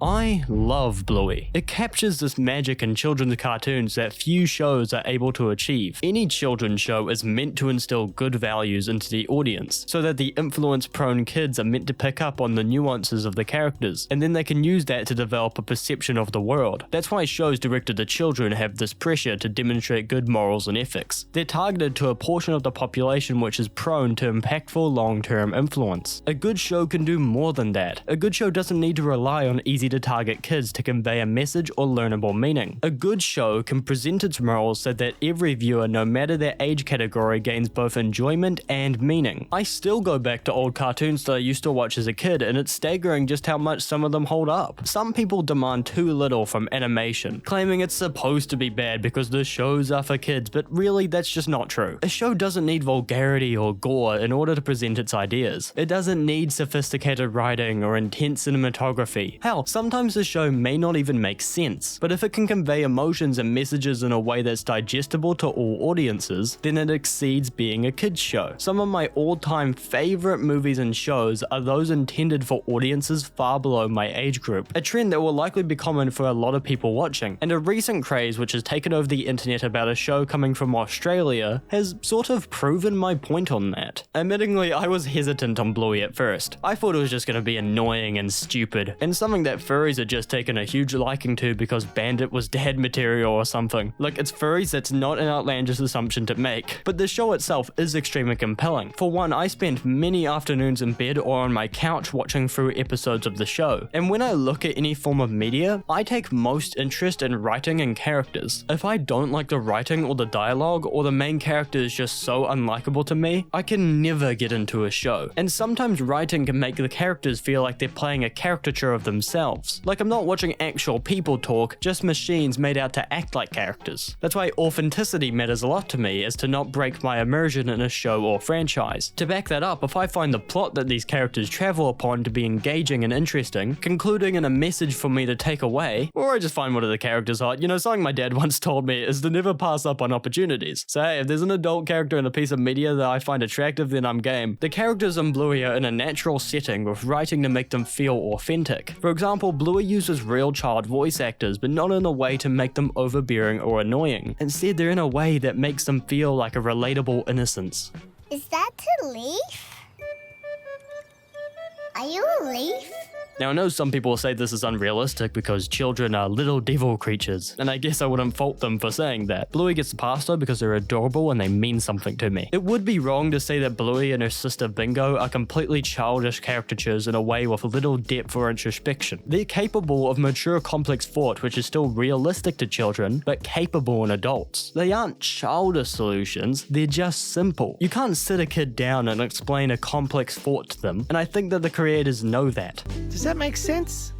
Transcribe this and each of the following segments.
I love Bluey. It captures this magic in children's cartoons that few shows are able to achieve. Any children's show is meant to instill good values into the audience, so that the influence-prone kids are meant to pick up on the nuances of the characters, and then they can use that to develop a perception of the world. That's why shows directed to children have this pressure to demonstrate good morals and ethics. They're targeted to a portion of the population which is prone to impactful long-term influence. A good show can do more than that. A good show doesn't need to rely on easy-to-target kids to convey a message or learnable meaning. A good show can present its morals so that every viewer, no matter their age category, gains both enjoyment and meaning. I still go back to old cartoons that I used to watch as a kid, and it's staggering just how much some of them hold up. Some people demand too little from animation, claiming it's supposed to be bad because the shows are for kids, but really that's just not true. A show doesn't need vulgarity or gore in order to present its ideas. It doesn't need sophisticated writing or intense cinematography. Hell, sometimes the show may not even make sense, but if it can convey emotions and messages in a way that's digestible to all audiences, then it exceeds being a kids show. Some of my all-time favorite movies and shows are those intended for audiences far below my age group, a trend that will likely be common for a lot of people watching, and a recent craze which has taken over the internet about a show coming from Australia has sort of proven my point on that. Admittingly, I was hesitant on Bluey at first. I thought it was just going to be annoying and stupid, and something that furries had just taken a huge liking to because Bandit was dad material or something. Like, it's furries, that's not an outlandish assumption to make, but the show itself is extremely compelling. For one, I spent many afternoons in bed or on my couch watching through episodes of the show, and when I look at any form of media, I take most interest in writing and characters. If I don't like the writing or the dialogue, or the main character is just so unlikable to me, I can never get into a show. And sometimes writing can make the characters feel like they're playing a caricature of themselves. Like I'm not watching actual people talk, just machines made out to act like characters. That's why authenticity matters a lot to me, as to not break my immersion in a show or franchise. To back that up, if I find the plot that these characters travel upon to be engaging and interesting, concluding in a message for me to take away, or I just find one of the characters hot, something my dad once told me is to never pass up on opportunities. So hey, if there's an adult character in a piece of media that I find attractive, then I'm game. The characters in Bluey are in a natural setting with writing to make them feel authentic. For example, Bluey uses real child voice actors, but not in a way to make them overbearing or annoying. Instead, they're in a way that makes them feel like a relatable innocence. Is that a leaf? Are you a leaf? Now I know some people say this is unrealistic because children are little devil creatures, and I guess I wouldn't fault them for saying that. Bluey gets the pass though because they're adorable and they mean something to me. It would be wrong to say that Bluey and her sister Bingo are completely childish caricatures in a way with little depth or introspection. They're capable of mature complex thought which is still realistic to children, but capable in adults. They aren't childish solutions, they're just simple. You can't sit a kid down and explain a complex thought to them, and I think that the creators know that. Does that make sense?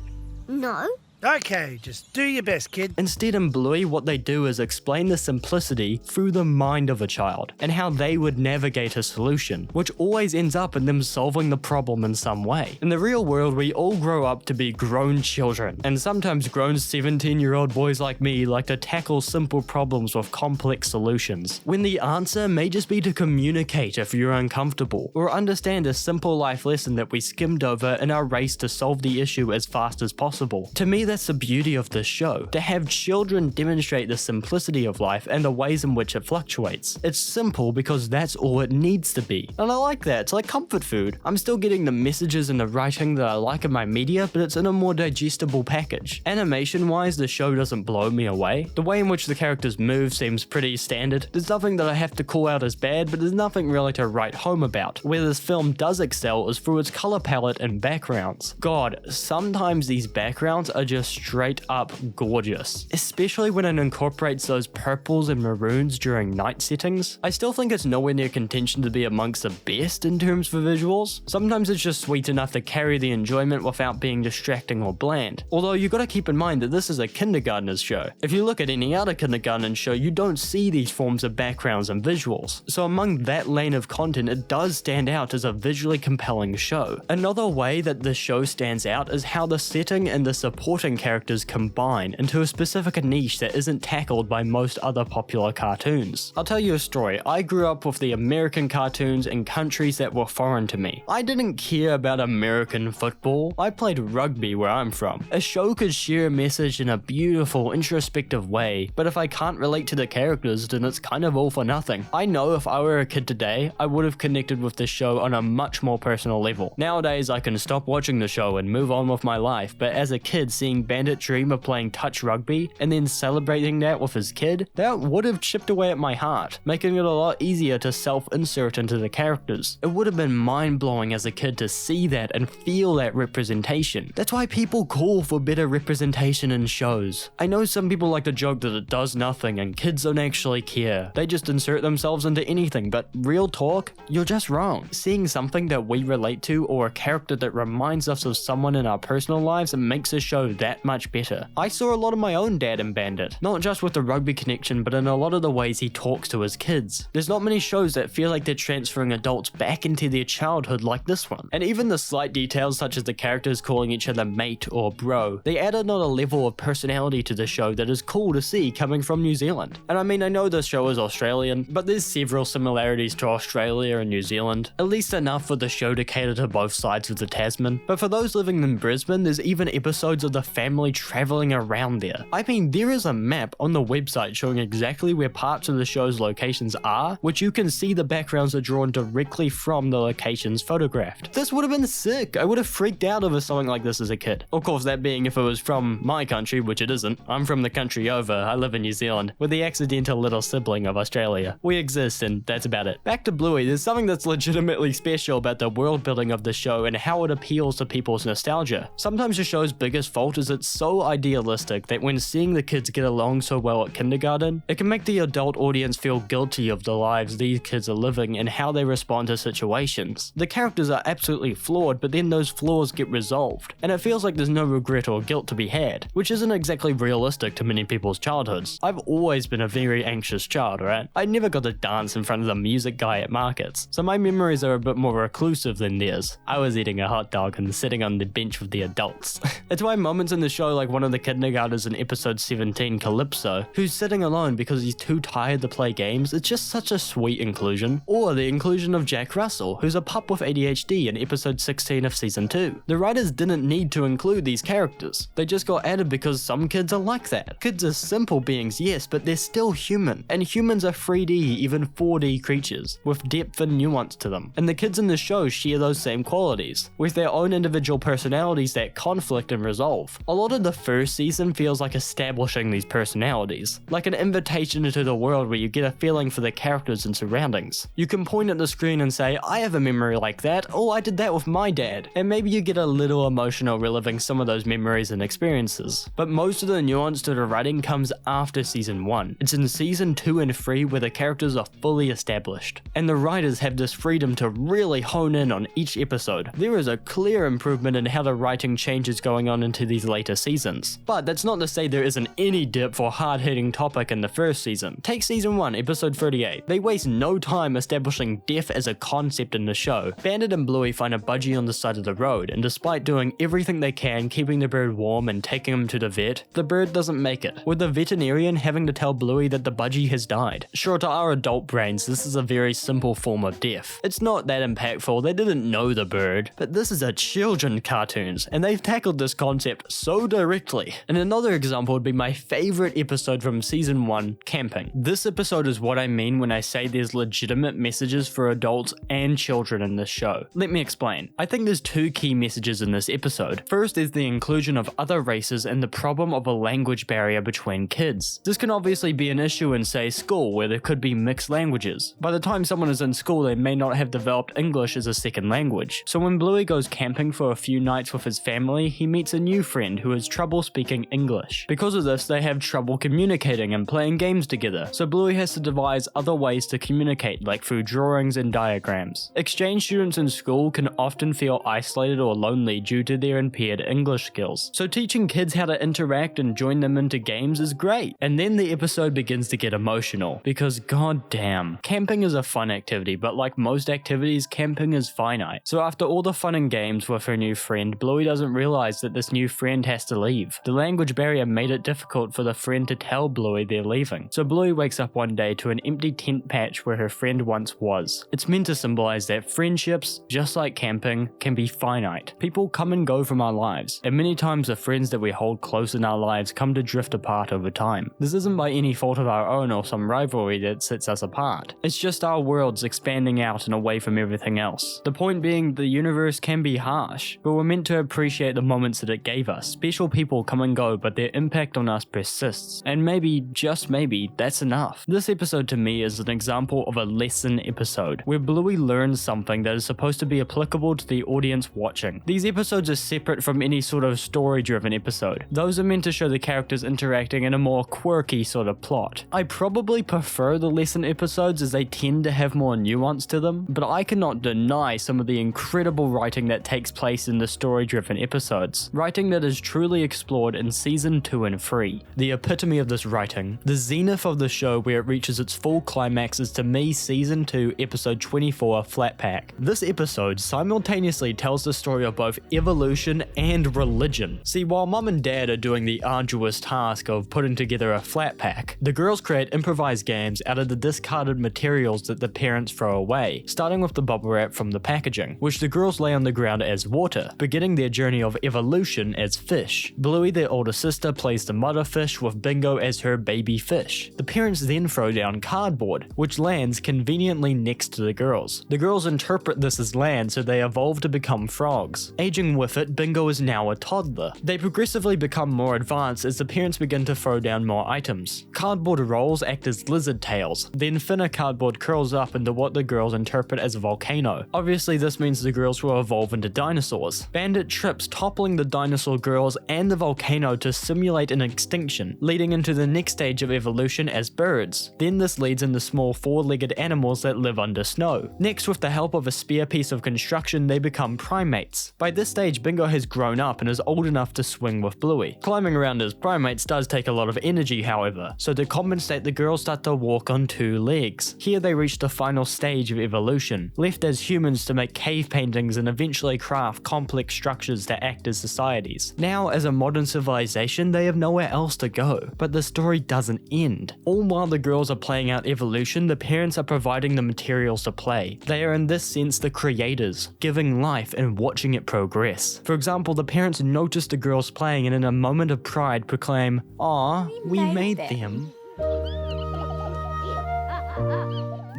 No. Okay, just do your best, kid. Instead, in Bluey, what they do is explain the simplicity through the mind of a child, and how they would navigate a solution, which always ends up in them solving the problem in some way. In the real world, we all grow up to be grown children, and sometimes grown 17-year-old boys like me like to tackle simple problems with complex solutions, when the answer may just be to communicate if you're uncomfortable, or understand a simple life lesson that we skimmed over in our race to solve the issue as fast as possible. To me, that's the beauty of this show, to have children demonstrate the simplicity of life and the ways in which it fluctuates. It's simple because that's all it needs to be. And I like that, it's like comfort food. I'm still getting the messages and the writing that I like in my media, but it's in a more digestible package. Animation-wise, the show doesn't blow me away. The way in which the characters move seems pretty standard. There's nothing that I have to call out as bad, but there's nothing really to write home about. Where this film does excel is through its color palette and backgrounds. God, sometimes these backgrounds are just straight up gorgeous, especially when it incorporates those purples and maroons during night settings. I still think it's nowhere near contention to be amongst the best in terms of visuals. Sometimes it's just sweet enough to carry the enjoyment without being distracting or bland. Although you gotta keep in mind that this is a kindergartner's show. If you look at any other kindergarten show, you don't see these forms of backgrounds and visuals. So among that lane of content, it does stand out as a visually compelling show. Another way that the show stands out is how the setting and the supporting supporting characters combine into a specific niche that isn't tackled by most other popular cartoons. I'll tell you a story. I grew up with the American cartoons in countries that were foreign to me. I didn't care about American football. I played rugby where I'm from. A show could share a message in a beautiful, introspective way, but if I can't relate to the characters, then it's kind of all for nothing. I know if I were a kid today, I would have connected with this show on a much more personal level. Nowadays, I can stop watching the show and move on with my life, but as a kid, seeing Bandit dream of playing touch rugby and then celebrating that with his kid, that would have chipped away at my heart, making it a lot easier to self-insert into the characters. It would have been mind-blowing as a kid to see that and feel that representation. That's why people call for better representation in shows. I know some people like to joke that it does nothing and kids don't actually care. They just insert themselves into anything, but real talk, you're just wrong. Seeing something that we relate to or a character that reminds us of someone in our personal lives makes a show that much better. I saw a lot of my own dad in Bandit, not just with the rugby connection, but in a lot of the ways he talks to his kids. There's not many shows that feel like they're transferring adults back into their childhood like this one. And even the slight details such as the characters calling each other mate or bro, they add another level of personality to the show that is cool to see coming from New Zealand. And I mean, I know this show is Australian, but there's several similarities to Australia and New Zealand, at least enough for the show to cater to both sides of the Tasman. But for those living in Brisbane, there's even episodes of the family traveling around there. I mean, there is a map on the website showing exactly where parts of the show's locations are, which you can see the backgrounds are drawn directly from the locations photographed. This would have been sick. I would have freaked out over something like this as a kid. Of course, that being if it was from my country, which it isn't. I'm from the country over. I live in New Zealand. We're the accidental little sibling of Australia. We exist, and that's about it. Back to Bluey, there's something that's legitimately special about the world building of the show and how it appeals to people's nostalgia. Sometimes the show's biggest fault is it's so idealistic that when seeing the kids get along so well at kindergarten, it can make the adult audience feel guilty of the lives these kids are living and how they respond to situations. The characters are absolutely flawed, but then those flaws get resolved, and it feels like there's no regret or guilt to be had, which isn't exactly realistic to many people's childhoods. I've always been a very anxious child, right? I never got to dance in front of the music guy at markets, so my memories are a bit more reclusive than theirs. I was eating a hot dog and sitting on the bench with the adults. It's why moments in the show like one of the kindergartners in episode 17, Calypso, who's sitting alone because he's too tired to play games, it's just such a sweet inclusion. Or the inclusion of Jack Russell, who's a pup with ADHD in episode 16 of season 2. The writers didn't need to include these characters. They just got added because some kids are like that. Kids are simple beings, yes, but they're still human. And humans are 3D, even 4D creatures, with depth and nuance to them. And the kids in the show share those same qualities, with their own individual personalities that conflict and resolve. A lot of the first season feels like establishing these personalities, like an invitation into the world where you get a feeling for the characters and surroundings. You can point at the screen and say, I have a memory like that, oh I did that with my dad, and maybe you get a little emotional reliving some of those memories and experiences. But most of the nuance to the writing comes after season 1. It's in season 2 and 3 where the characters are fully established, and the writers have this freedom to really hone in on each episode. There is a clear improvement in how the writing changes going on into these later seasons. But that's not to say there isn't any depth or hard-hitting topic in the first season. Take season 1, episode 38. They waste no time establishing death as a concept in the show. Bandit and Bluey find a budgie on the side of the road, and despite doing everything they can keeping the bird warm and taking him to the vet, the bird doesn't make it, with the veterinarian having to tell Bluey that the budgie has died. Sure, to our adult brains, this is a very simple form of death. It's not that impactful, they didn't know the bird, but this is a children's cartoons, and they've tackled this concept so directly. And another example would be my favorite episode from season 1, Camping. This episode is what I mean when I say there's legitimate messages for adults and children in this show. Let me explain. I think there's two key messages in this episode. First is the inclusion of other races and the problem of a language barrier between kids. This can obviously be an issue in, say, school, where there could be mixed languages. By the time someone is in school, they may not have developed English as a second language. So when Bluey goes camping for a few nights with his family, he meets a new friend who has trouble speaking English. Because of this, they have trouble communicating and playing games together, so Bluey has to devise other ways to communicate, like through drawings and diagrams. Exchange students in school can often feel isolated or lonely due to their impaired English skills, so teaching kids how to interact and join them into games is great. And then the episode begins to get emotional, because goddamn, camping is a fun activity, but like most activities, camping is finite. So after all the fun and games with her new friend, Bluey doesn't realize that this new friend friend has to leave. The language barrier made it difficult for the friend to tell Bluey they're leaving. So Bluey wakes up one day to an empty tent patch where her friend once was. It's meant to symbolize that friendships, just like camping, can be finite. People come and go from our lives, and many times the friends that we hold close in our lives come to drift apart over time. This isn't by any fault of our own or some rivalry that sets us apart. It's just our worlds expanding out and away from everything else. The point being, the universe can be harsh, but we're meant to appreciate the moments that it gave us. Special people come and go, but their impact on us persists. And maybe, just maybe, that's enough. This episode to me is an example of a lesson episode, where Bluey learns something that is supposed to be applicable to the audience watching. These episodes are separate from any sort of story-driven episode. Those are meant to show the characters interacting in a more quirky sort of plot. I probably prefer the lesson episodes as they tend to have more nuance to them, but I cannot deny some of the incredible writing that takes place in the story-driven episodes. Writing that is truly explored in season 2 and 3. The epitome of this writing, the zenith of the show where it reaches its full climax, is to me season 2 episode 24 Flat Pack. This episode simultaneously tells the story of both evolution and religion. See, while mom and dad are doing the arduous task of putting together a flat pack, the girls create improvised games out of the discarded materials that the parents throw away, starting with the bubble wrap from the packaging, which the girls lay on the ground as water, beginning their journey of evolution as fish. Bluey, their older sister, plays the mother fish with Bingo as her baby fish. The parents then throw down cardboard, which lands conveniently next to the girls. The girls interpret this as land, so they evolve to become frogs. Aging with it, Bingo is now a toddler. They progressively become more advanced as the parents begin to throw down more items. Cardboard rolls act as lizard tails, then thinner cardboard curls up into what the girls interpret as a volcano. Obviously this means the girls will evolve into dinosaurs. Bandit trips, toppling the dinosaur girls and the volcano to simulate an extinction, leading into the next stage of evolution as birds. Then this leads into small four-legged animals that live under snow. Next, with the help of a spare piece of construction, they become primates. By this stage, Bingo has grown up and is old enough to swing with Bluey. Climbing around as primates does take a lot of energy, however, so to compensate, the girls start to walk on 2 legs. Here they reach the final stage of evolution, left as humans to make cave paintings and eventually craft complex structures that act as societies. Now, as a modern civilization, they have nowhere else to go, but the story doesn't end. All while the girls are playing out evolution, the parents are providing the materials to play. They are in this sense the creators, giving life and watching it progress. For example, the parents notice the girls playing and in a moment of pride proclaim, "Aw, we made them."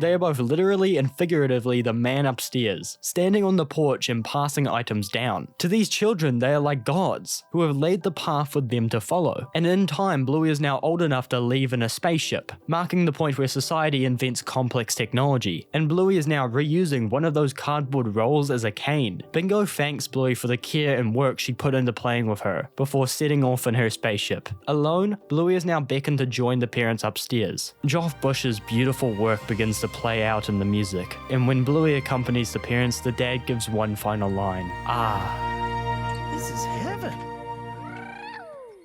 They are both literally and figuratively the man upstairs, standing on the porch and passing items down. To these children, they are like gods, who have laid the path for them to follow. And in time, Bluey is now old enough to leave in a spaceship, marking the point where society invents complex technology. And Bluey is now reusing one of those cardboard rolls as a cane. Bingo thanks Bluey for the care and work she put into playing with her, before setting off in her spaceship. Alone, Bluey is now beckoned to join the parents upstairs. Geoff Bush's beautiful work begins to play out in the music, and when Bluey accompanies the parents, the dad gives one final line. This is heaven.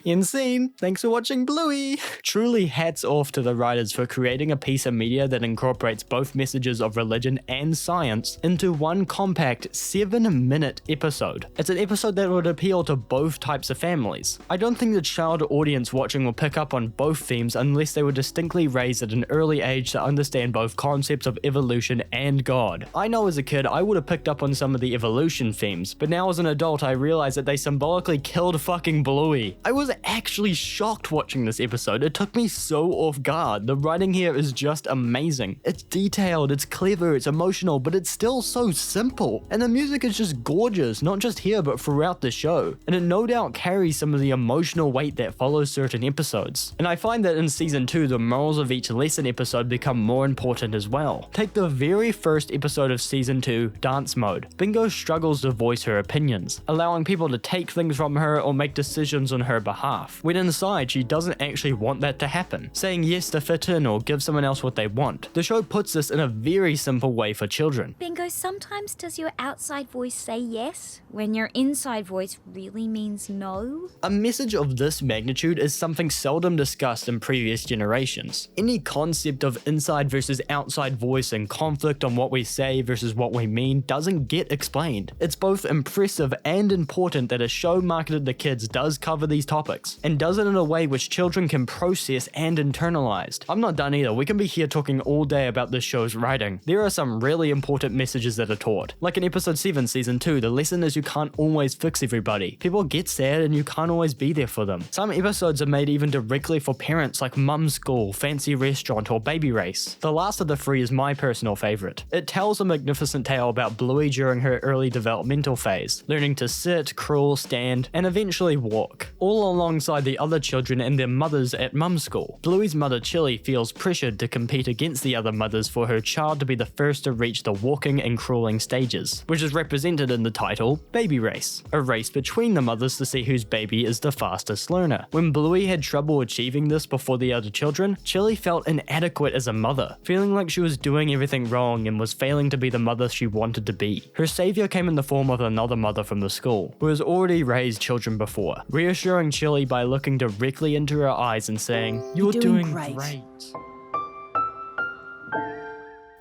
End scene. Thanks for watching Bluey. Truly hats off to the writers for creating a piece of media that incorporates both messages of religion and science into one compact 7-minute episode. It's an episode that would appeal to both types of families. I don't think the child audience watching will pick up on both themes unless they were distinctly raised at an early age to understand both concepts of evolution and God. I know as a kid I would have picked up on some of the evolution themes, but now as an adult I realize that they symbolically killed fucking Bluey. I was actually shocked watching this episode. It took me so off guard. The writing here is just amazing. It's detailed, it's clever, it's emotional, but it's still so simple. And the music is just gorgeous, not just here but throughout the show. And it no doubt carries some of the emotional weight that follows certain episodes. And I find that in season 2, the morals of each lesson episode become more important as well. Take the very first episode of season 2, Dance Mode. Bingo struggles to voice her opinions, allowing people to take things from her or make decisions on her behalf. behalf, when inside she doesn't actually want that to happen, saying yes to fit in or give someone else what they want. The show puts this in a very simple way for children. Bingo, sometimes does your outside voice say yes when your inside voice really means no? A message of this magnitude is something seldom discussed in previous generations. Any concept of inside versus outside voice and conflict on what we say versus what we mean doesn't get explained. It's both impressive and important that a show marketed to kids does cover these topics, and does it in a way which children can process and internalize. I'm not done either, we can be here talking all day about this show's writing. There are some really important messages that are taught. Like in episode 7 season 2, the lesson is you can't always fix everybody. People get sad and you can't always be there for them. Some episodes are made even directly for parents like Mum School, Fancy Restaurant or Baby Race. The last of the three is my personal favourite. It tells a magnificent tale about Bluey during her early developmental phase, learning to sit, crawl, stand, and eventually walk, all alongside the other children and their mothers at Mum School. Bluey's mother Chili feels pressured to compete against the other mothers for her child to be the first to reach the walking and crawling stages, which is represented in the title Baby Race, a race between the mothers to see whose baby is the fastest learner. When Bluey had trouble achieving this before the other children, Chili felt inadequate as a mother, feeling like she was doing everything wrong and was failing to be the mother she wanted to be. Her savior came in the form of another mother from the school, who has already raised children before, reassuring Chili by looking directly into her eyes and saying, "You're doing great."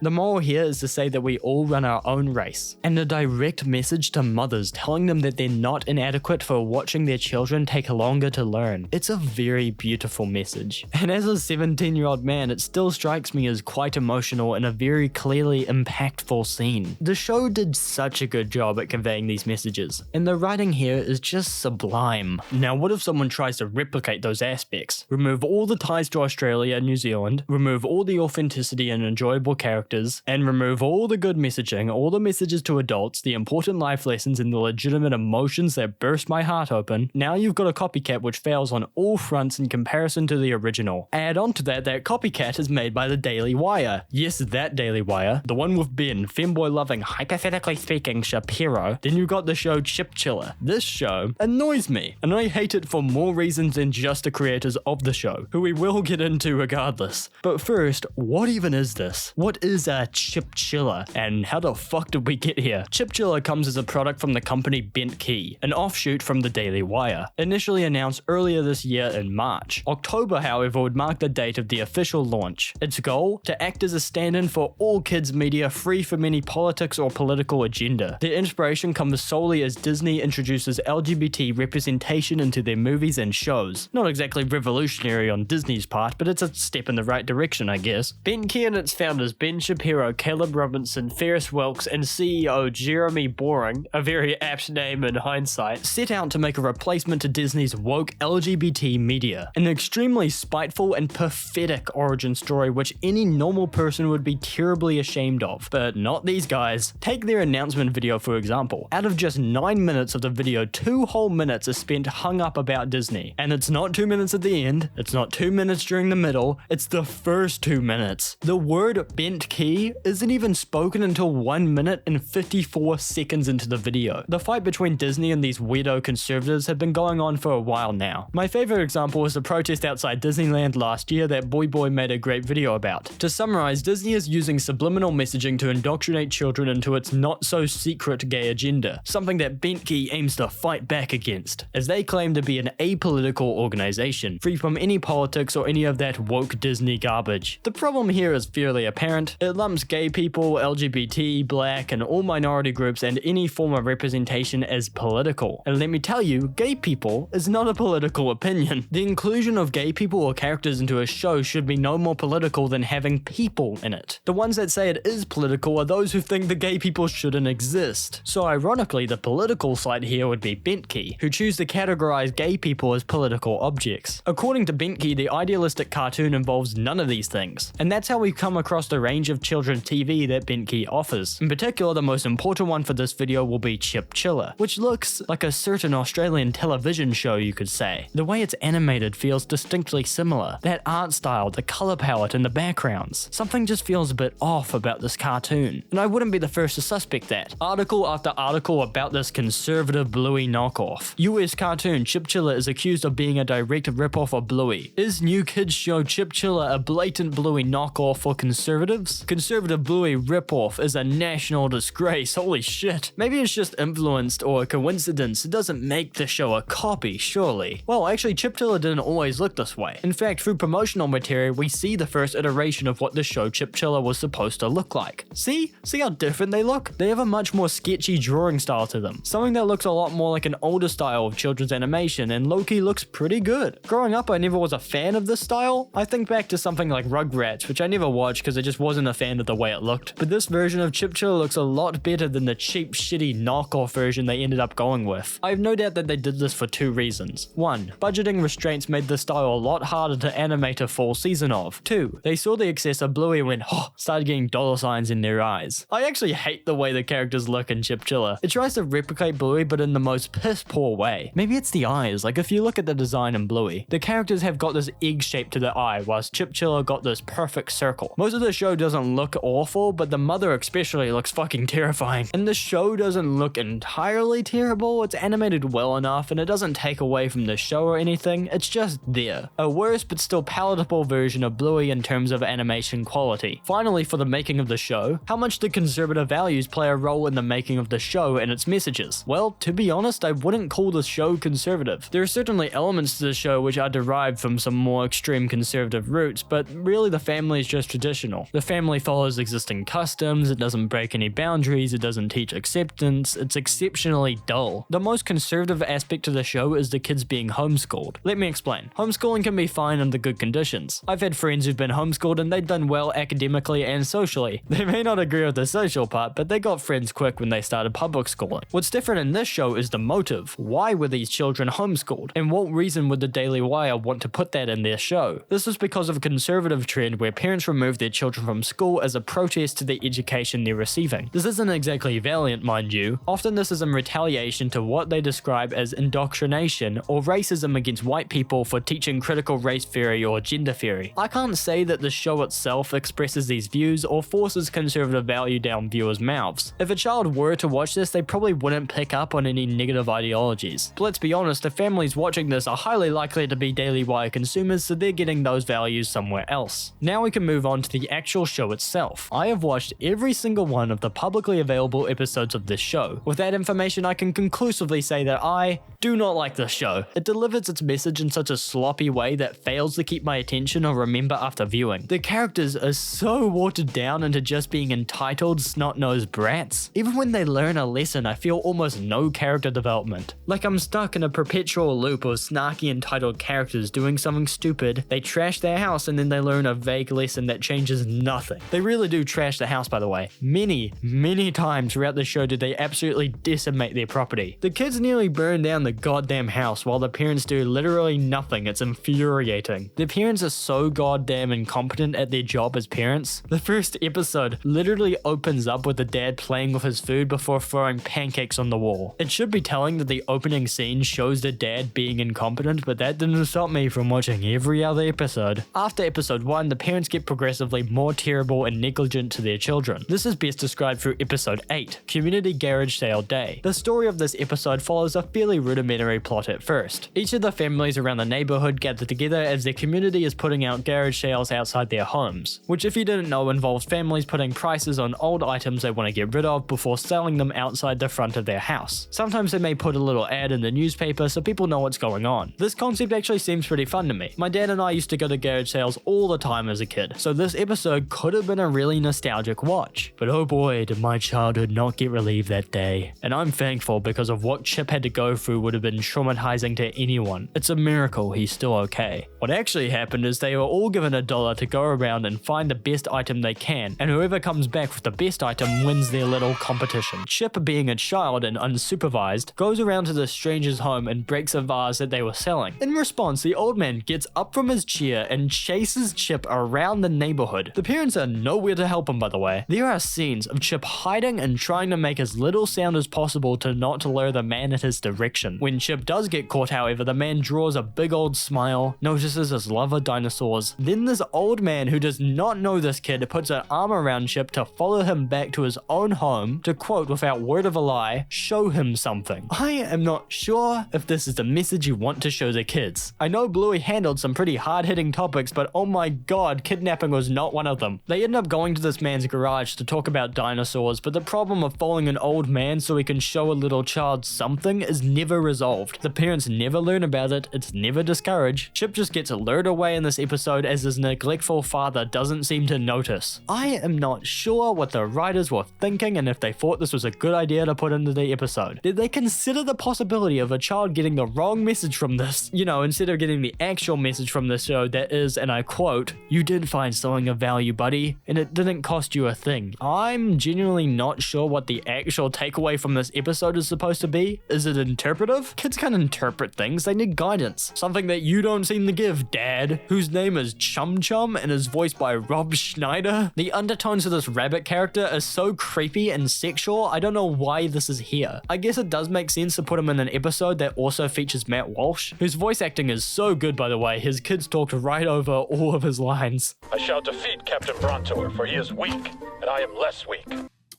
The moral here is to say that we all run our own race, and a direct message to mothers telling them that they're not inadequate for watching their children take longer to learn. It's a very beautiful message, and as a 17-year-old man, it still strikes me as quite emotional and a very clearly impactful scene. The show did such a good job at conveying these messages, and the writing here is just sublime. Now, what if someone tries to replicate those aspects? Remove all the ties to Australia and New Zealand, remove all the authenticity and enjoyable characters, and remove all the good messaging, all the messages to adults, the important life lessons, and the legitimate emotions that burst my heart open. Now you've got a copycat which fails on all fronts in comparison to the original. Add on to that copycat is made by the DailyWire. Yes, that DailyWire, the one with Ben, femboy-loving, hypothetically speaking, Shapiro. Then you got the show Chip Chilla. This show annoys me, and I hate it for more reasons than just the creators of the show, who we will get into regardless. But first, what even is this? What is a Chip Chilla, and how the fuck did we get here? Chip Chilla comes as a product from the company Benckert, an offshoot from the DailyWire, initially announced earlier this year in March. October, however, would mark the date of the official launch. Its goal? To act as a stand-in for all kids media free from any politics or political agenda. The inspiration comes solely as Disney introduces LGBT representation into their movies and shows. Not exactly revolutionary on Disney's part, but it's a step in the right direction, I guess. Benckert and its founders Ben Shapiro, Caleb Robinson, Ferris Wilks, and CEO Jeremy Boring, a very apt name in hindsight, set out to make a replacement to Disney's woke LGBT media. An extremely spiteful and pathetic origin story which any normal person would be terribly ashamed of. But not these guys. Take their announcement video for example. Out of just 9 minutes of the video, 2 whole minutes are spent hung up about Disney. And it's not 2 minutes at the end, it's not 2 minutes during the middle, it's the first 2 minutes. The word Benckert isn't even spoken until 1 minute and 54 seconds into the video. The fight between Disney and these weirdo conservatives have been going on for a while now. My favorite example was the protest outside Disneyland last year that Boy made a great video about. To summarize, Disney is using subliminal messaging to indoctrinate children into its not-so-secret gay agenda, something that Benckert aims to fight back against, as they claim to be an apolitical organization, free from any politics or any of that woke Disney garbage. The problem here is fairly apparent. It lumps gay people, LGBT, black, and all minority groups and any form of representation as political. And let me tell you, gay people is not a political opinion. The inclusion of gay people or characters into a show should be no more political than having people in it. The ones that say it is political are those who think the gay people shouldn't exist. So ironically, the political side here would be Benckert, who choose to categorize gay people as political objects. According to Benckert, the idealistic cartoon involves none of these things. And that's how we come across the range of of children's TV that Benckert offers. In particular, the most important one for this video will be Chip Chilla, which looks like a certain Australian television show, you could say. The way it's animated feels distinctly similar. That art style, the color palette, and the backgrounds. Something just feels a bit off about this cartoon, and I wouldn't be the first to suspect that. Article after article about this conservative Bluey knockoff. US cartoon Chip Chilla is accused of being a direct ripoff of Bluey. Is new kids show Chip Chilla a blatant Bluey knockoff for conservatives? Conservative Bluey ripoff is a national disgrace, holy shit. Maybe it's just influenced or a coincidence. It doesn't make the show a copy, surely. Well, actually Chip Chilla didn't always look this way. In fact, through promotional material, we see the first iteration of what the show Chip Chilla was supposed to look like. See how different they look? They have a much more sketchy drawing style to them. Something that looks a lot more like an older style of children's animation, and low-key looks pretty good. Growing up, I never was a fan of this style. I think back to something like Rugrats, which I never watched because I just wasn't a fan of the way it looked. But this version of Chip Chilla looks a lot better than the cheap, shitty knockoff version they ended up going with. I have no doubt that they did this for two reasons. 1. Budgeting restraints made the style a lot harder to animate a full season of. 2. They saw the excess of Bluey and went, started getting dollar signs in their eyes. I actually hate the way the characters look in Chip Chilla. It tries to replicate Bluey, but in the most piss poor way. Maybe it's the eyes. Like if you look at the design in Bluey, the characters have got this egg shape to the eye, whilst Chip Chilla got this perfect circle. Most of the show doesn't look awful, but the mother especially looks fucking terrifying. And the show doesn't look entirely terrible. It's animated well enough, and it doesn't take away from the show or anything. It's just there. A worse but still palatable version of Bluey in terms of animation quality. Finally, for the making of the show, how much did conservative values play a role in the making of the show and its messages? Well, to be honest, I wouldn't call the show conservative. There are certainly elements to the show which are derived from some more extreme conservative roots, but really the family is just traditional. The family follows existing customs, it doesn't break any boundaries, it doesn't teach acceptance, it's exceptionally dull. The most conservative aspect of the show is the kids being homeschooled. Let me explain. Homeschooling can be fine under good conditions. I've had friends who've been homeschooled and they've done well academically and socially. They may not agree with the social part, but they got friends quick when they started public schooling. What's different in this show is the motive. Why were these children homeschooled? And what reason would the DailyWire want to put that in their show? This is because of a conservative trend where parents remove their children from school as a protest to the education they're receiving. This isn't exactly valiant, mind you. Often this is in retaliation to what they describe as indoctrination or racism against white people for teaching critical race theory or gender theory. I can't say that the show itself expresses these views or forces conservative value down viewers' mouths. If a child were to watch this, they probably wouldn't pick up on any negative ideologies. But let's be honest, the families watching this are highly likely to be DailyWire consumers, so they're getting those values somewhere else. Now we can move on to the actual show itself. I have watched every single one of the publicly available episodes of this show. With that information, I can conclusively say that I do not like this show. It delivers its message in such a sloppy way that fails to keep my attention or remember after viewing. The characters are so watered down into just being entitled, snot-nosed brats. Even when they learn a lesson, I feel almost no character development. Like I'm stuck in a perpetual loop of snarky entitled characters doing something stupid, they trash their house and then they learn a vague lesson that changes nothing. They really do trash the house, by the way. Many times throughout the show did they absolutely decimate their property. The kids nearly burn down the goddamn house while the parents do literally nothing. It's infuriating. The parents are so goddamn incompetent at their job as parents. The first episode literally opens up with the dad playing with his food before throwing pancakes on the wall. It should be telling that the opening scene shows the dad being incompetent, but that didn't stop me from watching every other episode. After episode 1, the parents get progressively more terrible and negligent to their children. This is best described through episode 8, Community Garage Sale Day. The story of this episode follows a fairly rudimentary plot at first. Each of the families around the neighborhood gather together as their community is putting out garage sales outside their homes, which if you didn't know involves families putting prices on old items they want to get rid of before selling them outside the front of their house. Sometimes they may put a little ad in the newspaper so people know what's going on. This concept actually seems pretty fun to me. My dad and I used to go to garage sales all the time as a kid, so this episode could have been a really nostalgic watch. But oh boy, did my childhood not get relieved that day. And I'm thankful because of what Chip had to go through would have been traumatizing to anyone. It's a miracle he's still okay. What actually happened is they were all given $1 to go around and find the best item they can, and whoever comes back with the best item wins their little competition. Chip, being a child and unsupervised, goes around to the stranger's home and breaks a vase that they were selling. In response, the old man gets up from his chair and chases Chip around the neighborhood. The parents are are nowhere to help him, by the way. There are scenes of Chip hiding and trying to make as little sound as possible to not lure the man in his direction. When Chip does get caught, however, the man draws a big old smile, notices his love of dinosaurs. Then this old man who does not know this kid puts an arm around Chip to follow him back to his own home to, quote without word of a lie, show him something. I am not sure if this is the message you want to show the kids. I know Bluey handled some pretty hard-hitting topics, but oh my god, kidnapping was not one of them. They end up going to this man's garage to talk about dinosaurs, but the problem of following an old man so he can show a little child something is never resolved. The parents never learn about it, it's never discouraged. Chip just gets lured away in this episode as his neglectful father doesn't seem to notice. I am not sure what the writers were thinking and if they thought this was a good idea to put into the episode. Did they consider the possibility of a child getting the wrong message from this? You know, instead of getting the actual message from the show that is, and I quote, "You did find something of value, buddy, and it didn't cost you a thing." I'm genuinely not sure what the actual takeaway from this episode is supposed to be. Is it interpretive? Kids can't interpret things, they need guidance. Something that you don't seem to give, Dad, whose name is Chum Chum and is voiced by Rob Schneider. The undertones of this rabbit character are so creepy and sexual, I don't know why this is here. I guess it does make sense to put him in an episode that also features Matt Walsh, whose voice acting is so good, by the way. His kids talked right over all of his lines. I shall defeat Captain Brontor, for he is weak, and I am less weak.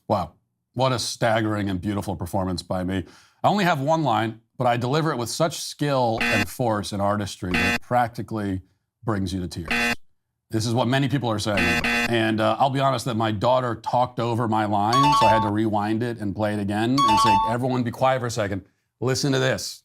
Wow, what a staggering and beautiful performance by me. I only have one line, but I deliver it with such skill and force and artistry that it practically brings you to tears. This is what many people are saying. And I'll be honest that my daughter talked over my line, so I had to rewind it and play it again and say, everyone be quiet for a second. Listen to this.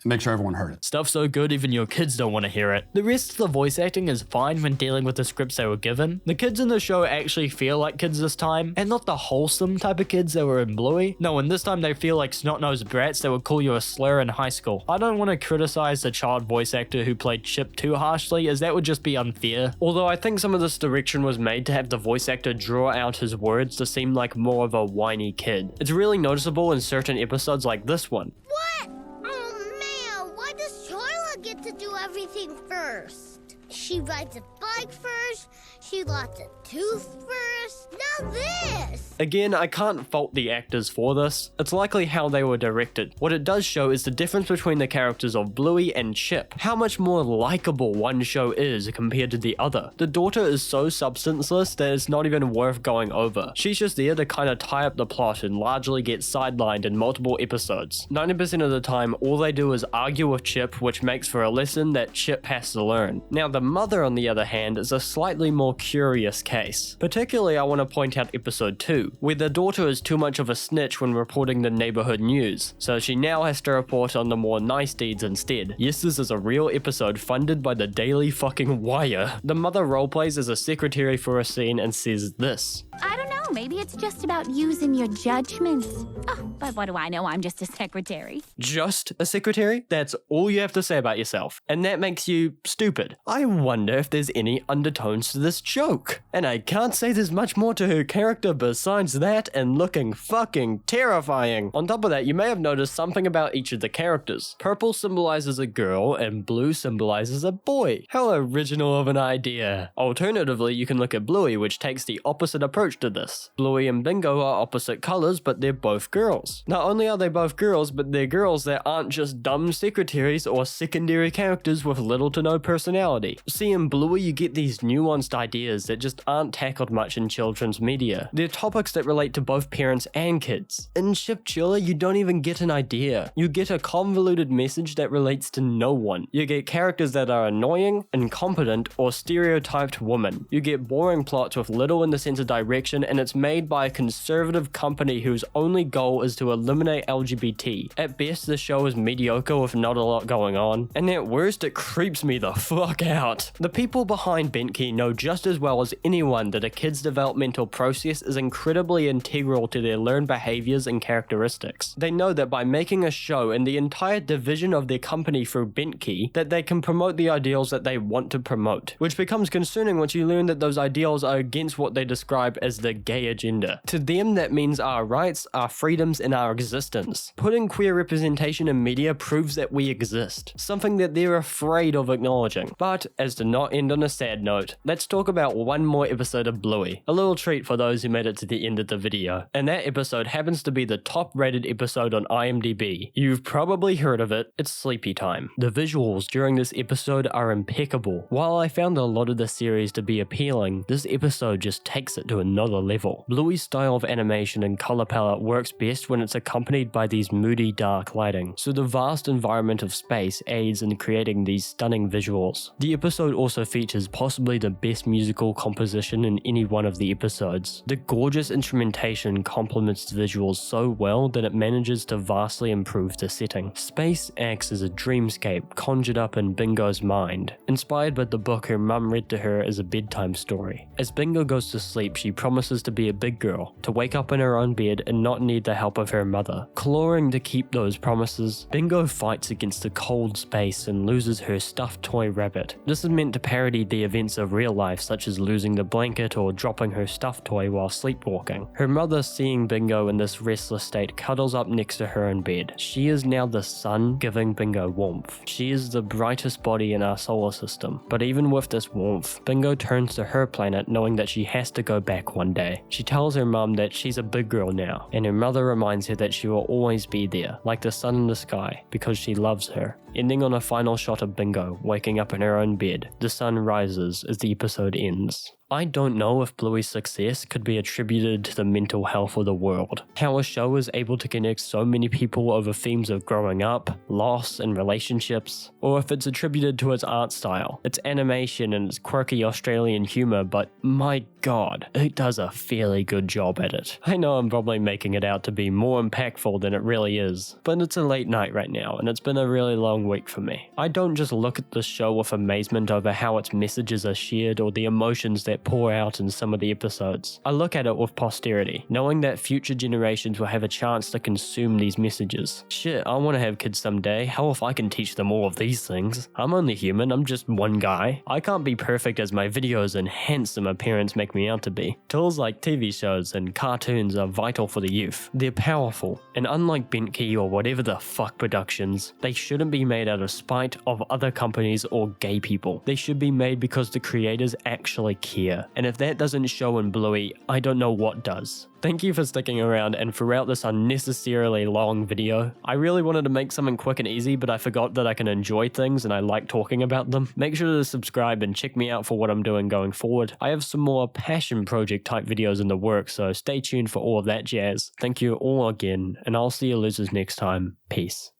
And make sure everyone heard it. Stuff so good even your kids don't want to hear it. The rest of the voice acting is fine when dealing with the scripts they were given. The kids in the show actually feel like kids this time, and not the wholesome type of kids that were in Bluey. No, and this time they feel like snot-nosed brats that would call you a slur in high school. I don't want to criticize the child voice actor who played Chip too harshly, as that would just be unfair. Although I think some of this direction was made to have the voice actor draw out his words to seem like more of a whiny kid. It's really noticeable in certain episodes like this one. What? Oh man, why does Chilla get to do everything first? She rides a bike first, she lots a tooth first, now this! Again, I can't fault the actors for this. It's likely how they were directed. What it does show is the difference between the characters of Bluey and Chip. How much more likable one show is compared to the other. The daughter is so substanceless that it's not even worth going over. She's just there to kind of tie up the plot and largely get sidelined in multiple episodes. 90% of the time, all they do is argue with Chip, which makes for a lesson that Chip has to learn. Now, the mother, on the other hand, is a slightly more curious case. Particularly, I want to point out episode 2, where the daughter is too much of a snitch when reporting the neighborhood news, so she now has to report on the more nice deeds instead. Yes, this is a real episode funded by the DailyWire. The mother roleplays as a secretary for a scene and says this. I don't know, maybe it's just about using your judgments. Oh, but what do I know? I'm just a secretary. Just a secretary? That's all you have to say about yourself. And that makes you stupid. I wonder if there's any undertones to this joke. And I can't say there's much more to her character besides that and looking fucking terrifying. On top of that, you may have noticed something about each of the characters. Purple symbolizes a girl and blue symbolizes a boy. How original of an idea. Alternatively, you can look at Bluey, which takes the opposite approach to this. Bluey and Bingo are opposite colors, but they're both girls. Not only are they both girls, but they're girls that aren't just dumb secretaries or secondary characters with little to no personality. See, in Bluey, you get these nuanced ideas that just aren't tackled much in children's media. They're topics that relate to both parents and kids. In Chip Chilla, you don't even get an idea. You get a convoluted message that relates to no one. You get characters that are annoying, incompetent, or stereotyped women. You get boring plots with little in the sense of direction, and it's made by a conservative company whose only goal is to eliminate LGBT. At best, the show is mediocre with not a lot going on, and at worst, it creeps me the fuck out. The people behind Benckert know just as well as anyone that a kid's developmental process is incredibly integral to their learned behaviors and characteristics. They know that by making a show and the entire division of their company through Benckert, that they can promote the ideals that they want to promote, which becomes concerning once you learn that those ideals are against what they describe as the gay gay agenda. To them, that means our rights, our freedoms, and our existence. Putting queer representation in media proves that we exist, something that they're afraid of acknowledging. But, as to not end on a sad note, let's talk about one more episode of Bluey. A little treat for those who made it to the end of the video. And that episode happens to be the top rated episode on IMDb. You've probably heard of it, it's Sleepytime. The visuals during this episode are impeccable. While I found a lot of the series to be appealing, this episode just takes it to another level. Bluey's style of animation and color palette works best when it's accompanied by these moody dark lighting, so the vast environment of space aids in creating these stunning visuals. The episode also features possibly the best musical composition in any one of the episodes. The gorgeous instrumentation complements the visuals so well that it manages to vastly improve the setting. Space acts as a dreamscape conjured up in Bingo's mind, inspired by the book her mum read to her as a bedtime story. As Bingo goes to sleep, she promises to be a big girl, to wake up in her own bed and not need the help of her mother. Clawing to keep those promises, Bingo fights against the cold space and loses her stuffed toy rabbit. This is meant to parody the events of real life, such as losing the blanket or dropping her stuffed toy while sleepwalking. Her mother, seeing Bingo in this restless state, cuddles up next to her in bed. She is now the sun giving Bingo warmth. She is the brightest body in our solar system. But even with this warmth, Bingo turns to her planet knowing that she has to go back one day. She tells her mum that she's a big girl now, and her mother reminds her that she will always be there, like the sun in the sky, because she loves her. Ending on a final shot of Bingo waking up in her own bed. The sun rises as the episode ends. I don't know if Bluey's success could be attributed to the mental health of the world. How a show is able to connect so many people over themes of growing up, loss, and relationships, or if it's attributed to its art style, its animation, and its quirky Australian humour, but my god, it does a fairly good job at it. I know I'm probably making it out to be more impactful than it really is, but it's a late night right now, and it's been a really long week for me. I don't just look at the show with amazement over how its messages are shared or the emotions that pour out in some of the episodes. I look at it with posterity, knowing that future generations will have a chance to consume these messages. Shit, I want to have kids someday. Hell if I can teach them all of these things. I'm only human, I'm just one guy. I can't be perfect as my videos and handsome appearance make me out to be. Tools like TV shows and cartoons are vital for the youth. They're powerful, and unlike Benckert or whatever the fuck productions, they shouldn't be made out of spite of other companies or gay people. They should be made because the creators actually care. And if that doesn't show in Bluey, I don't know what does. Thank you for sticking around and throughout this unnecessarily long video. I really wanted to make something quick and easy, but I forgot that I can enjoy things and I like talking about them. Make sure to subscribe and check me out for what I'm doing going forward. I have some more passion project type videos in the works, so stay tuned for all of that jazz. Thank you all again, and I'll see you losers next time. Peace.